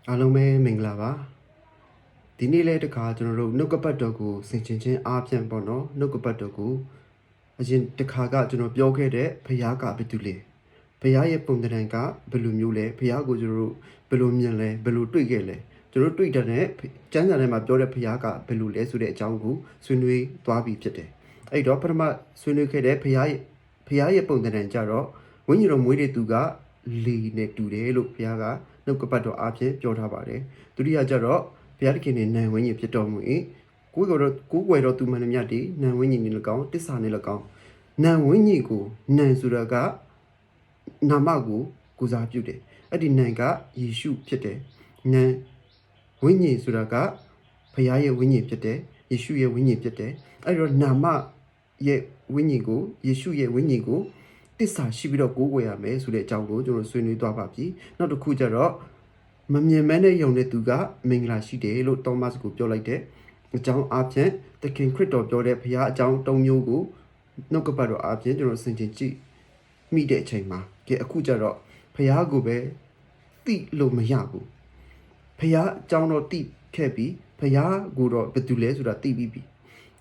အားလုံးပဲမင်္ဂလာပါဒီနေ့လဲတခါကျွန်တော်တို့နှုတ်ကပတ်တော်ကိုဆင်ခြင်ခြင်းအားဖြင့်ပေါ့နော်နှုတ်ကပတ်တော်ကိုအရင်တခါကကျွန်တော်ပြောခဲ့တဲ့ဘုရားကဘယ်သူလဲဘုရားရဲ့ပုံသဏ္ဍာန်ကဘယ်လိုမျိုးလဲဘုရားကိုကျွန်တော်တို့ဘယ်လိုမြင်လဲဘယ်လိုတွေ့ခဲ့လဲကျွန်တော်တွေ့တဲ့ကျမ်းစာထဲမှာပြောတဲ့ဘုရားကဘယ်လိုလဲဆိုတဲ့အကြောင်းကိုဆွေးနွေးသွားပြီးဖြစ်တယ်အဲ့တော့ပထမဆွေးနွေးခဲ့တဲ့ဘုရားရဲ့ပုံသဏ္ဍာန်ကြတော့ဝိညာဉ်တော်မွေးတဲ့သူကလေနဲ့တူတယ်လို့ဘုရားကနှုတ်ကပတ်တော်အားဖြင့်ပြောထားပါတယ်ဒုတိယကြတော့ဘုရားသခင်နဲ့နံဝိညာဉ်ဖြစ်တော်မူ၏ကိုယ်ွယ်တော်သူမှန်သမျှတည်းနံဝိညာဉ်နဲ့၎င်းတစ္ဆာနဲ့၎င်းနံဝိညာဉ်ကိုနံဆိုတာကနာမကိုကိုစားပြုတယ်အဲ့ဒီနံကယေရှုဖြစ်တယ်နံဝိညာဉ်ဆိုတာကဘုရားရဲ့ဝိညာဉ်ဖြစ်တယ်ယေရှုရဲ့ဝိညာဉ်ဖြစ်တယ်အဲ့တော့နာမရဲ့ဝိညာဉ်ကိုယေရှုရဲ့ဝိညာဉ်ကိုတစ္ဆာရှိပြီးတော့ကိုးကွယ်ရမယ်ဆိုတဲ့အကြောင်းကိုကျွန်တော်ဆွေးနွေးသွားပါပြီနောက်တစ်ခုကျတော့မမြင်မဲနဲ့ယုံတဲ့သူကမင်္ဂလာရှိတယ်လို့သောမတ်ကိုပြောလိုက်တဲ့အကြောင်းအပြင်သခင်ခရစ်တော်ပြောတဲ့ဘုရားအကြောင်း၃မျိုးကိုနှုတ်ကပတ်တော်အပြင်ကျွန်တော်ဆင်ခြင်ကြည့်မိတဲ့အချိန်မှာအခုကျတော့ဘုရားကိုပဲသိလို့မရဘူးဘုရားအကြောင်းတော့သိခဲ့ပြီးဘုရားကိုတော့ဘယ်သူလဲဆိုတာသိပြီးပြီ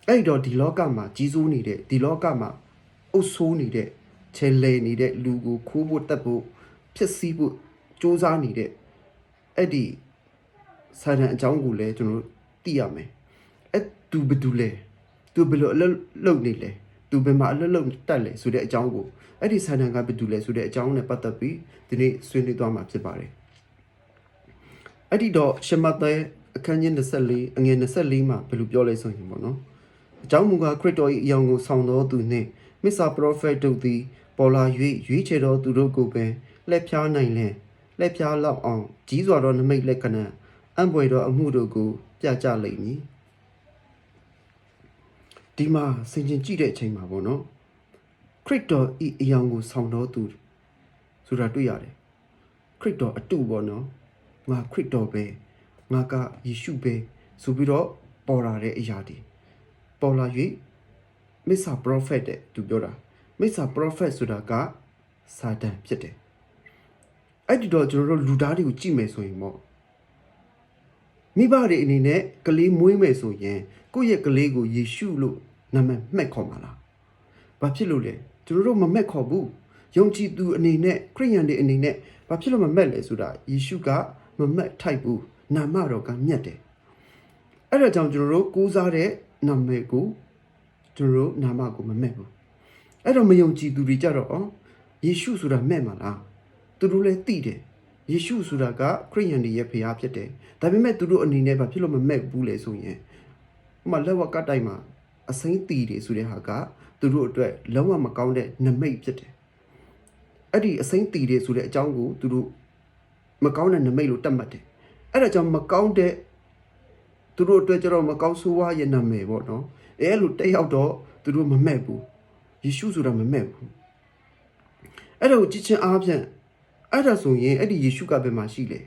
အဲ့တော့ဒီလောကမှာကြီးစိုးနေတဲ့ဒီလောကမှာအုပ်ဆိုးနေတဲ့ချဲလဲနေတဲ့လူကိုခိုးဖို့တက်ဖို့ဖြစ်စည်းဖို့စ조사နေတဲ့အဲ့ဒီစာရန်အကြောင်းကိုလည်းကျွန်တော်သိရမယ်အဲ့သူဘယ်သူလဲသူဘယ်လိုအလုပ်လုပ်နေလဲသူဘယ်မှာအလုပ်လုပ်တက်လဲဆိုတဲ့အကြောင်းကိုအဲ့ဒီစာရန်ကဘယ်သူလဲဆိုတဲ့အကြောင်းနဲ့ပတ်သက်ပြီးဒီနေ့ဆွေးနွေးသွားမှာဖြစ်ပါတယ်အဲ့ဒီတော့ရှမဿဲအခန်းကြီး24အငယ်24မှာဘယ်လိုပြောလဲဆိုရင်ပေါ့နော်အကြောင်းမူကားခရစ်တော်၏အယောင်ကိုဆောင်တော်သူနှင့်မစ္စာပရောဖက်တို့သည်ပေါ်လာ၍ရွေးချယ်တော်သူတို့ကိုပင်လက်ဖြားနိုင်လဲလက်ဖြားလောက်အောင်ကြီးစွာသောနမိတ်လက္ခဏာအံ့ဖွယ်သောအမှုတို့ကိုပြကြလိမ့်မည်ဒီမှာဆင်ခြင်ကြည့်တဲ့အချိန်မှာပေါ့နော်ခရစ်တော်ဤအယောင်ကိုဆောင်တော်သူဆိုတာတွေ့ရတယ်ခရစ်တော်အတူပေါ့နော်ငါခရစ်တော်ပဲငါကယေရှုပဲဆိုပြီးတော့ပေါ်လာတဲ့အရာတွေပေါ်လာ၍မစ္စာပရောဖက်တဲ့သူပြောတာမစ္စာပရောဖက်ဆိုတာကစာတန်ဖြစ်တယ်အဲ့ဒီတော့ကျွန်တော်တို့လူသားတွေကိုကြည့်မယ်ဆိုရင်ပေါ့မိဘတွေအနေနဲ့ကလေးမွေးမယ်ဆိုရင်ကိုယ့်ရဲ့ကလေးကိုယေရှုလို့နာမည်မှတ်ခေါ်မှာလားဘာဖြစ်လို့လဲကျွန်တော်တို့မမှတ်ခေါ်ဘူးယုံကြည်သူအနေနဲ့ခရိယန်တွေအနေနဲ့ဘာဖြစ်လို့မမှတ်လဲဆိုတာယေရှုကမမှတ်ထိုက်ဘူးနာမတော်ကမြတ်တယ်အဲ့ဒါကြောင့်ကျွန်တော်တို့ကိုးစားတဲ့နာမည်ကိုကျွန်တော်တို့နာမကိုမမှတ်ဘူးအဲ့တော့မယုံကြည်သူတွေကြတော့ယေရှုဆိုတာမှတ်မှာလားသူတို့လည်းသိတယ်ယေရှုဆိုတာကခရိယန်တွေရဲ့ဖခင်ဖြစ်တယ်ဒါပေမဲ့သူတို့အနေနဲ့ဘာဖြစ်လို့မမဲ့ဘူးလဲဆိုရင်ဟိုမှာလက်ဝက်ကတိုင်မှာအစိမ့်တီတွေဆိုတဲ့ဟာကသူတို့အတွက်လုံးဝမကောင်းတဲ့နမိတ်ဖြစ်တယ်အဲ့ဒီအစိမ့်တီတွေဆိုတဲ့အကြောင်းကိုသူတို့မကောင်းတဲ့နမိတ်လို့တတ်မှတ်တယ်အဲ့ဒါကြောင့်မကောင်းတဲ့သူတို့အတွက်ကျတော့မကောင်းဆိုးဝါးရဲ့နာမည်ပေါ့နော်အဲ့လိုတက်ရောက်တော့သူတို့မမဲ့ဘူးယေရှုဆိုတာမမဲ့ဘူးအဲ့ဒါကိုကြည့်ချင်းအားဖြင့်အဲ့ဒါဆိုရင်အဲ့ဒီယေရှုကဘယ်မှာရှိလဲ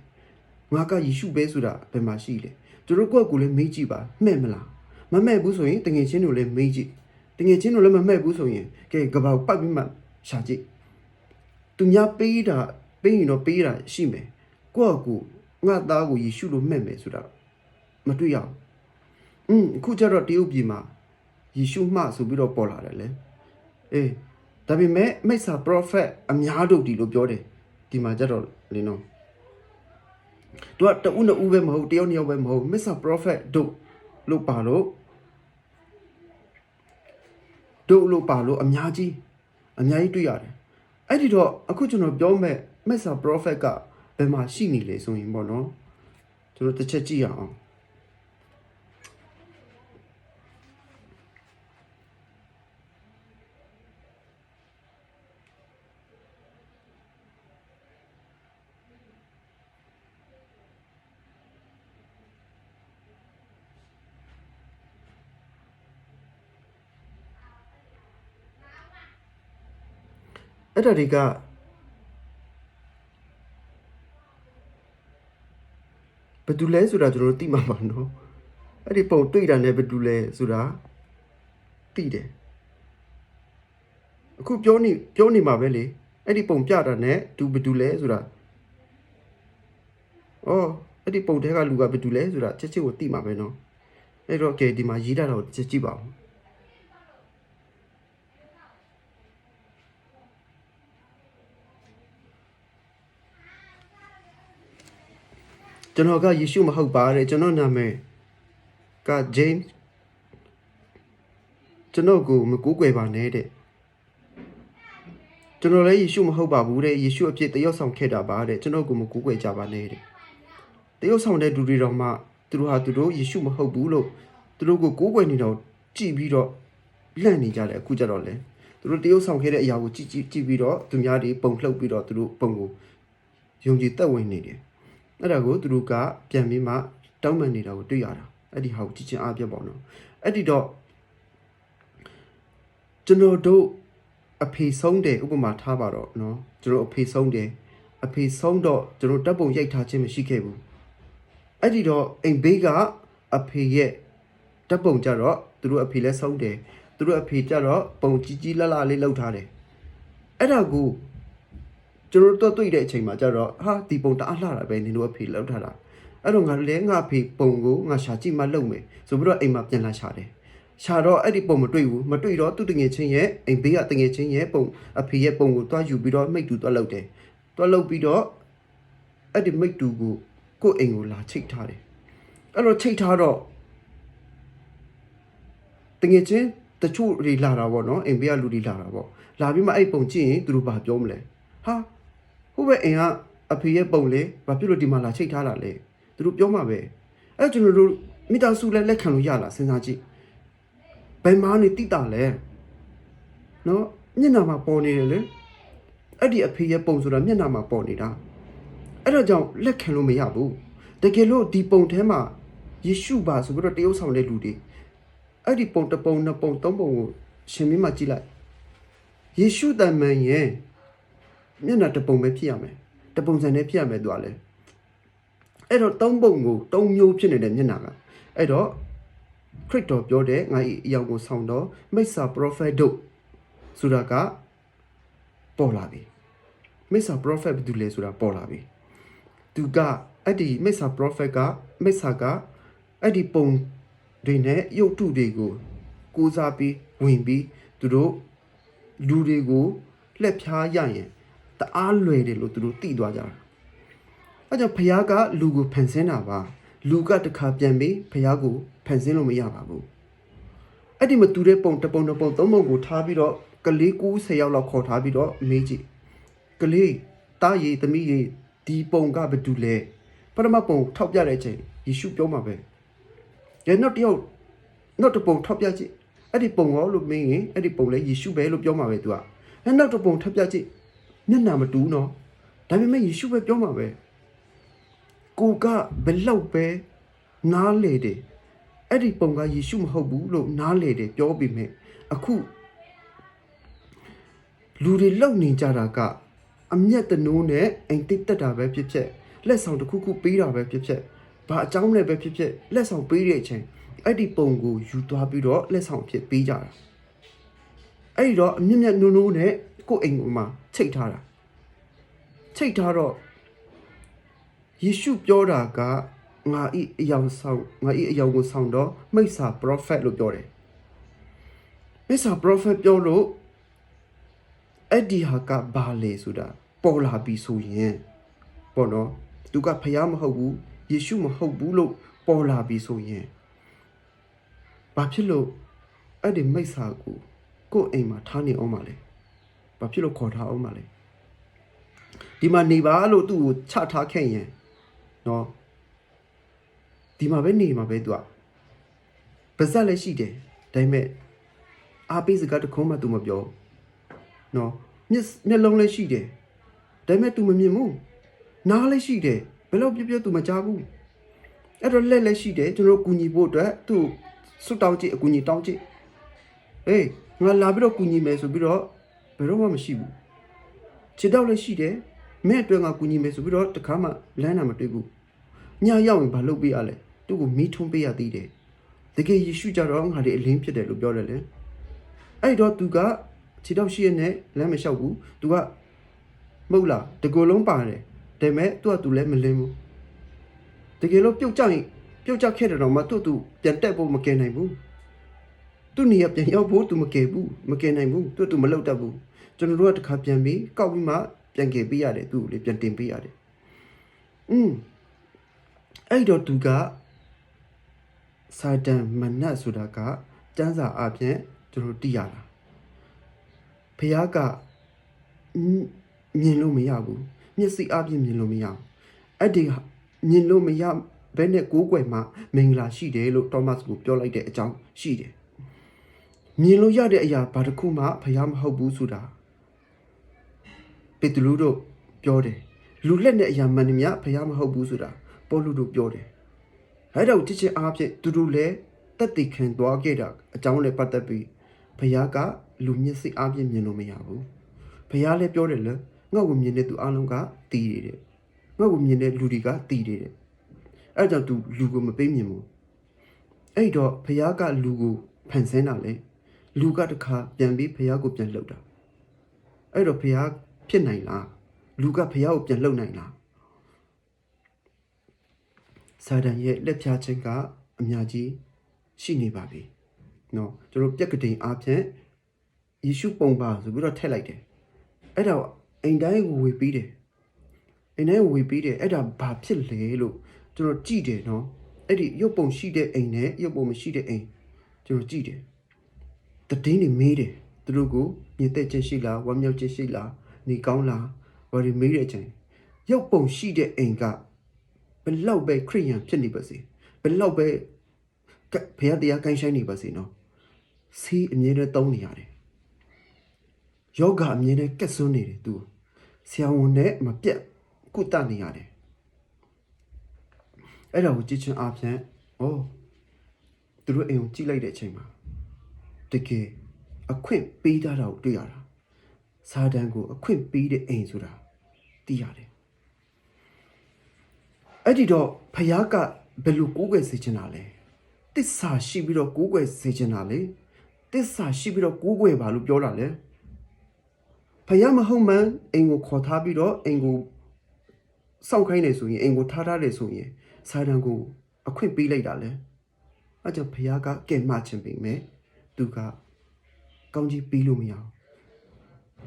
ငါကယေရှုပဲဆိုတာဘယ်မှာရှိလဲတို့ကိုယ့်ကိုယ်လည်းမေးကြည့်ပါမှဲ့မလားမမှဲ့ဘူးဆိုရင်တငယ်ချင်းတို့လည်းမေးကြည့်တငယ်ချင်းတို့လည်းမမှဲ့ဘူးဆိုရင်ကဲကဘာပတ်ပြီးမှရှာကြည့်သူများပေးတာပေးရင်တော့ပေးတာရှိမယ်ကိုယ့်ကိုငါသားကိုယေရှုလို့မှဲ့မယ်ဆိုတာမတွေ့ရဘူးအခုကျတော့တရုတ်ပြည်မှာယေရှုမှဆိုပြီးတော့ပေါ်လာတယ်လေဒါပေမဲ့မိစ္ဆာပရောဖက်အများတို့ဒီလိုပြောတယ်ဒီမှာကြတော့လင်းတော့သူကတဦးနှစ်ဦးပဲမဟုတ်တယောက်နှစ်ယောက်ပဲမဟုတ်မစ္ဆာပရောဖက်တို့လို့ပါလို့အများကြီးတွေ့ရတယ်အဲ့ဒီတော့အခုကျွန်တော်ပြောမဲ့မစ္ဆာပရောဖက်ကဘယ်မှာရှိနေလဲဆိုရင်ပေါ့နော်ကျွန်တော်တစ်ချက်ကြည့်ရအောင်အဲ့ဒါတွေကဘယ်သူလဲဆိုတာကျွန်တော်တို့သိမှာပါနော်အဲ့ဒီပုံတွေ့တာနဲ့ဘယ်သူလဲဆိုတာသိတယ်အခုပြောနေမှာပဲလေအဲ့ဒီပုံပြတာနဲ့သူဘယ်သူလဲဆိုတာ အဲ့ဒီပုံထဲကလူကဘယ်သူလဲဆိုတာချက်ချင်းကိုသိမှာပဲနော်အဲ့တော့ကဲဒီမှာရေးထားတာကိုကြည့်ပါဦးကျွန်တော်ကယေရှုမဟုတ်ပါတဲ့ကျွန်တော်နာမည်က James ကျွန်တော်ကိုမကူးကွယ်ပါနဲ့တဲ့ကျွန်တော်လည်းယေရှုမဟုတ်ပါဘူးတဲ့ယေရှုအဖြစ်တယောက်ဆောင်ခဲ့တာပါတဲ့ကျွန်တော်ကိုမကူးကွယ်ကြပါနဲ့တဲ့တယောက်ဆောင်တဲ့လူတွေတော်မှသူတို့ဟာသူတို့ယေရှုမဟုတ်ဘူးလို့သူတို့ကိုကူးကွယ်နေတော့ကြည်ပြီးတော့လန့်နေကြတယ်အခုကြတော့လေသူတို့တယောက်ဆောင်ခဲ့တဲ့အရာကိုကြည်ပြီးတော့သူများတွေပုံလှုပ်ပြီးတော့သူတို့ပုံကိုယုံကြည်သက်ဝင်နေတယ်အဲ့ဒါကိုသူတို့ကပြန်ပြီးမှတောင်းပန်နေတာကိုတွေ့ရတာအဲ့ဒီဟာကိုကြည့်ချင်းအားပြပေါ့နော်အဲ့ဒီတော့ကျွန်တော်တို့အဖေဆုံးတယ်ဥပမာထားပါတော့နော်ကျွန်တော်အဖေဆုံးတယ်အဖေဆုံးတော့ကျွန်တော်တပ်ပုံရိုက်ထားခြင်းမရှိခဲ့ဘူးအဲ့ဒီတော့အိမ်ဘေးကအဖေရဲ့တပ်ပုံကြတော့သူတို့အဖေလည်းဆုံးတယ်သူတို့အဖေကြတော့ပုံကြီးလှလေးလှုပ်ထားတယ်အဲ့ဒါကိုကျွန်တော်တို့တွေ့တဲ့အချိန်မှာကြတော့ဟာဒီပုံတအားလှတာပဲနင်တို့အဖေလှုပ်ထားတာအဲ့တော့ငါလည်းငါအဖေပုံကိုငါရှာကြည့်မှလှုပ်မယ်ဆိုပြီးတော့အိမ်မှာပြန်လာရှာတယ်ရှာတော့အဲ့ဒီပုံမတွေ့ဘူးမတွေ့တော့သူတငယ်ချင်းရဲ့အိမ်ဘေးကတငယ်ချင်းရဲ့ပုံအဖေရဲ့ပုံကိုတွားယူပြီးတော့မိတ်တူတွားလုပ်တယ်တွားလုပ်ပြီးတော့အဲ့ဒီမိတ်တူကိုအိမ်ကိုလာချိတ်ထားတယ်အဲ့တော့ချိတ်ထားတော့တငယ်ချင်းတချို့တွေလာတာပေါ့နော်အိမ်ဘေးကလူတွေလာတာပေါ့လာပြီးမှအဲ့ပုံကြည့်ရင်သူတို့ဘာပြောမလဲဟာဟိုဘက်အိမ်ကအဖေရဲ့ပုံလေဘာဖြစ်လို့ဒီမှာလာချိတ်ထားတာလဲသူတို့ပြောမှာပဲအဲ့ကျွန်တော်တို့မိသားစုလည်းလက်ခံလို့ရလားစဉ်းစားကြည့်ဘယ်မှာနေတိတာလဲနော်မျက်နှာမှာပေါ်နေတယ်လေအဲ့ဒီအဖေရဲ့ပုံဆိုတာမျက်နှာမှာပေါ်နေတာအဲ့တော့ကြောင့်လက်ခံလို့မရဘူးတကယ်လို့ဒီပုံထဲမှာယေရှုပါဆိုပြီးတော့တရုပ်ဆောင်တဲ့လူတွေအဲ့ဒီပုံတစ်ပုံနှစ်ပုံသုံးပုံကိုရှင်ပြီးမှကြည့်လိုက်ယေရှုတမန်ရဲ့မျက်နှာတစ်ပုံပဲဖြစ်ရမယ်တပုံစံနဲ့ဖြစ်ရမယ်သူကလည်းအဲ့တော့သုံးပုံကိုသုံးမျိုးဖြစ်နေတဲ့မျက်နှာကအဲ့တော့ခရစ်တော်ပြောတဲ့ငါ၏အယောင်ကိုဆောင်တော့မိစ္ဆာပရောဖက်တို့ဆိုတာကပေါ်လာပြီမိစ္ဆာပရောဖက်ဘယ်သူလဲဆိုတာပေါ်လာပြီသူကအဲ့ဒီမိစ္ဆာပရောဖက်ကမိစ္ဆာကအဲ့ဒီပုံတွေနဲ့ရုပ်ထုတွေကိုကိုးစားပြီးဝင်ပြီးသူတို့လူတွေကိုလက်ဖြားရရင်တအားလွယ်တယ်လို့သူတို့သိသွားကြတာအဲ့ကြောင့်ဖခင်ကလူကိုဖန်ဆင်းတာပါလူကတခါပြန်ပြီးဖခင်ကိုဖန်ဆင်းလို့မရပါဘူးအဲ့ဒီမတူတဲ့ပုံတစ်ပုံတစ်ပုံသုံးပုံကိုထားပြီးတော့ကလေး90ယောက်လောက်ခေါ်ထားပြီးတော့မေးကြည့်ကလေးတားရည်သမီးရည်ဒီပုံကဘယ်သူလဲပထမပုံထောက်ပြတဲ့အချိန်ယေရှုပြောမှာပဲရနောက်တစ်ယောက်နောက်တစ်ပုံထောက်ပြကြည့်အဲ့ဒီပုံရောလို့မင်းရင်အဲ့ဒီပုံလဲယေရှုပဲလို့ပြောမှာပဲသူကအဲ့နောက်တစ်ပုံထောက်ပြကြည့်မျက်နှာမတူနော်ဒါပေမဲ့ယေရှုပဲပြောမှာပဲကိုကဘယ်လောက်ပဲနားလေတယ်အဲ့ဒီပုံကယေရှုမဟုတ်ဘူးလို့နားလေတယ်ပြောပြီးမြဲအခုလူတွေလုံနေကြတာကအမျက်တနိုးနဲ့အိမ်တိတ်တက်တာပဲဖြစ်ဖြစ်လက်ဆောင်တစ်ခုခုပေးတာပဲဖြစ်ဖြစ်ဘာအကြောင်းနဲ့ပဲဖြစ်ဖြစ်လက်ဆောင်ပေးတဲ့အချိန်အဲ့ဒီပုံကိုယူသွားပြီးတော့လက်ဆောင်ဖြစ်ပေးကြတာအဲ့ဒီတော့အမျက်နိုးနဲ့ကိုယ့်အိမ်ကိုမှချိတ်ထားတာချိတ်ထားတော့ယေရှုပြောတာကငါဤအယောင်ကိုဆောင်တော့မိစ္ဆာပရောဖက်လို့ပြောတယ်မိစ္ဆာပရောဖက်ပြောလို့အဲ့ဒီဟာကဘာလဲဆိုတာပေါ်လာပြီဆိုရင်ပေါ့နော်သူကဖျားမဟုတ်ဘူးယေရှုမဟုတ်ဘူးလို့ပေါ်လာပြီဆိုရင်ဘာဖြစ်လို့အဲ့ဒီမိစ္ဆာကိုယ့်အိမ်မှာထားနေအောင်ပါလဲဘာဖြစ်လို့ခေါ်ထားအောင်ပါလဲဒီမှာနေပါလို့သူ့ကိုချထားခဲ့ရင်နော်ဒီမှာပဲနေမှာပဲသူကပါဇက်လည်းရှိတယ်ဒါပေမဲ့အားပေးစကားတခုမှသူမပြောနော်မျက်လုံးလည်းရှိတယ်ဒါပေမဲ့သူမမြင်ဘူးနားလည်းရှိတယ်ဘယ်လို့ပြောသူမကြားဘူးအဲ့တော့လက်လည်းရှိတယ်ကျွန်တော်ကူညီဖို့အတွက်သူစွတ်တောင်းကြည့်အကူညီတောင်းကြည့်အေးငါလာပြီးတော့ကူညီမယ်ဆိုပြီးတော့ဘယ်တော့မှမရှိဘူးခြေတော့လည်းရှိတယ်မဲ့အတွက်ငါကူညီမယ်ဆိုပြီးတော့တခါမှလမ်းနာမတွေ့ဘူးညရောက်ရင်ဘာလုပ်ပေးရလဲသူ့ကိုမီးထွန်းပေးရသေးတယ်တကယ်ယေရှုကြတော့ငါတွေအလင်းဖြစ်တယ်လို့ပြောတယ်လေအဲ့တော့သူကခြေတော့ရှိရနဲ့လမ်းမလျှောက်ဘူးသူကမဟုတ်လားတကူလုံးပါတယ်ဒါပေမဲ့သူကလည်းမလင်းဘူး တကယ်လို့ပြုတ်ကြရင်ပြုတ်ကြခဲ့တယ်တော့မှသူပြန်တက်ဖို့မကယ်နိုင်ဘူးသူနေရပြန်ရောက်ဖို့သူမကယ်ဘူးမကယ်နိုင်ဘူးသူမလောက်တတ်ဘူးကျွန်တော်တို့ကတစ်ခါပြန်ပြီးကောက်ပြီးမှပြန်ကယ်ပေးရတယ်သူ့ကိုလေပြန်တင်ပေးရတယ်အဲ့တော့သူကစာတန်မနတ်ဆိုတာကကျမ်းစာအပြင်ကျွန်တော်သိရတာဖះကမြင်လို့မရဘူးမျက်စိအပြင်မြင်လို့မရဘူးအဲ့ဒီမြင်လို့မရဘဲနဲ့ကိုးကွယ်မှာမင်္ဂလာရှိတယ်လို့သောမတ်ကိုပြောလိုက်တဲ့အကြောင်းရှိတယ်မြင်လို့ရတဲ့အရာဘာတစ်ခုမှဖះမဟုတ်ဘူးဆိုတာပေတလူတို့ပြောတယ်လူလက်နဲ့အရာမှန်သမျှဖះမဟုတ်ဘူးဆိုတာပေါလုတို့ပြောတယ်အဲ့တော့တစ်ချက်အားဖြင့်သူတို့လည်းတက်တည်ခံသွားခဲ့တာအကြောင်းလည်းပတ်သက်ပြီးဖះကလူမျက်စိအားဖြင့်မြင်လို့မရဘူးဖះလည်းပြောတယ်လေငါ့ကိုမြင်တဲ့သူအလုံးကတီးတယ်ငါ့ကိုမြင်တဲ့လူတွေကတီးတယ်အဲ့ကြောင့်သူလူကိုမပေးမြင်ဘူးအဲ့တော့ဖះကလူကိုဖန်ဆင်းတာလေလူကတခါပြန်ပြီးဖះကိုပြန်လှုပ်တာအဲ့တော့ဖះဖြစ်နိုင်လားလူကဖះကိုပြန်လှုပ်နိုင်လားစာတန်ရဲ့လက်ဖြာခြင်းကအများကြီးရှိနေပါပြီနော်ကျွန်တော်ပြက်ကတိန်အားဖြင့်ယေရှုပုံပါဆိုပြီးတော့ထည့်လိုက်တယ်အဲ့ဒါအိမ်တိုင်းကိုဝေပြီးတယ်အိမ်တိုင်းကိုဝေပြီးတယ်အဲ့ဒါဘာဖြစ်လဲလို့ကျွန်တော်ကြည့်တယ်နော်အဲ့ဒီရုပ်ပုံရှိတဲ့အိမ်နဲ့ရုပ်ပုံမရှိတဲ့အိမ်ကျွန်တော်ကြည့်တယ်တည်င်းနေမေးတယ်သူတို့ကိုမြင်တဲ့ချက်ရှိလားဝမ်းမြောက်ချက်ရှိလားနေကောင်းလားဘာတွေမေးတဲ့အချိန်ရုပ်ပုံရှိတဲ့အိမ်ကဘယ်လောက်ပဲခရိယန်ဖြစ်နေပါစေဘယ်လောက်ပဲဘုရားတရားကိုင်းဆိုင်နေပါစေနော်စီးအမြဲတမ်းတုံးနေရတယ်ယောဂအမြဲတမ်းကက်ဆွန်းနေတယ်သူဆရာဝန်နဲ့မပြတ်ကုသနေရတယ်အဲ့ဒါကိုကြည့်ချင်းအားဖြင့်သူတို့အိမ်ကိုကြည့်လိုက်တဲ့အချိန်မှာတကယ်အခွင့်ပေးတာကိုတွေ့ရတာစာတန်ကိုအခွင့်ပေးတဲ့အိမ်ဆိုတာသိရတယ်အဲ့ဒီတော့ဖះကဘယ်လိုကိုးကွယ်စေချင်တာလဲတစ္ဆာရှိပြီးတော့ကိုးကွယ်စေချင်တာလေတစ္ဆာရှိပြီးတော့ကိုးကွယ်ပါလို့ပြောတာလေဖះမဟုတ်မှန်အိမ်ကိုခေါ်ထားပြီးတော့အိမ်ကိုစောင့်ခိုင်းနေဆိုရင်အိမ်ကိုထားတယ်ဆိုရင်စာတန်ကိုအခွင့်ပေးလိုက်တာလေအဲ့ကြောင့်ဖះကကဲ့မှခြင်းပေမဲ့သူကကောင်းကြီးပေးလို့မရဘူး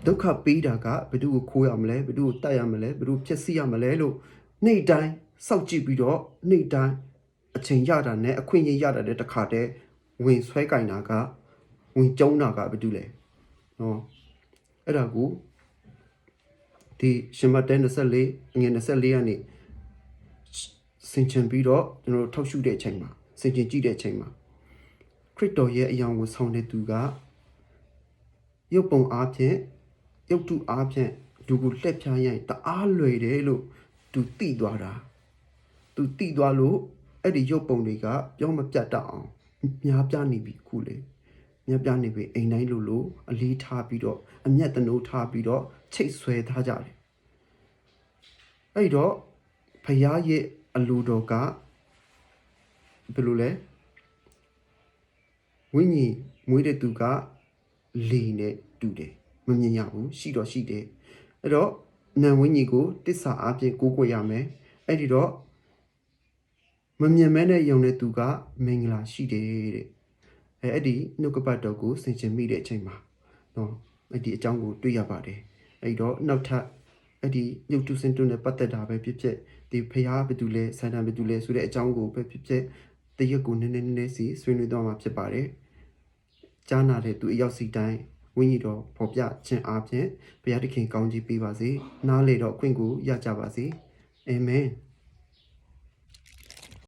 ဒုက္ခပေးတာကဘယ်သူကိုခိုးရမလဲဘယ်သူကိုတတ်ရမလဲဘယ်သူဖျက်ဆီးရမလဲလို့နေ့တိုင်းစောင့်ကြည့်ပြီးတော့နေ့တိုင်းအချိန်ရတာနဲ့အခွင့်အရေးရတာတဲ့တစ်ခါတည်းဝင်ဆွဲကင်တာကဝင်ကျုံတာကဘာတူလဲနော်အဲ့ဒါကိုဒီရှင်မတဲ24ငွေ24ကနေစင်ချင်ပြီးတော့ကျွန်တော်ထောက်ရှုတဲ့အချိန်မှာစင်ချင်ကြည့်တဲ့အချိန်မှာခရစ်တော်ရဲ့အယောင်ကိုဆောင်တဲ့သူကရုပ်ပုံအားဖြင့်ရုပ်တုအားဖြင့်လူကိုလှက်ဖြားရင်တအားလွယ်တယ်လို့သူသိသွားတာသူသိသွားလို့အဲ့ဒီရုပ်ပုံတွေကပြောမပြတ်တတ်အောင်များပြနေပြီခုလေများပြနေပြီအိမ်တိုင်းလို့အလေးထားပြီးတော့အမျက်တနိုးထားပြီးတော့ချိတ်ဆွဲထားကြတယ်အဲ့တော့ဖះရဲ့အလိုတော်ကဘယ်လိုလဲဝိညာဉ်မွေးတဲ့သူကလေနဲ့တူတယ်မမြင်ရဘူးရှိတော့ရှိတယ်အဲ့တော့နာဝိညာဉ်ကိုတစ္ဆာအပြင်ကိုးကွယ်ရမယ်အဲ့ဒီတော့မမြင်မဲနဲ့ယုံတဲ့သူကမင်္ဂလာရှိတယ်တဲ့အဲ့ဒီနှုတ်ကပတ်တော်ကိုဆင်ခြင်မိတဲ့အချိန်မှာနော်အဲ့ဒီအကြောင်းကိုတွေ့ရပါတယ်အဲ့တော့နောက်ထပ်အဲ့ဒီရုပ်တုစင်တုနဲ့ပတ်သက်တာပဲဖြစ်ဖြစ်ဒီဖះဘယ်သူလဲဆန္ဒဘယ်သူလဲဆိုတဲ့အကြောင်းကိုပဲဖြစ်ဖြစ်တရက်ကိုနည်းနည်းစီဆွေးနွေးသွားမှာဖြစ်ပါတယ်ကြားနာတဲ့သူအရောက်စီတိုင်းဝိညာဉ်တော်ဖော်ပြခြင်းအားဖြင့်ဘုရားသခင်ကောင်းကြီးပေးပါစေနားလေတော့အခွင့်ကိုရကြပါစေအာမင်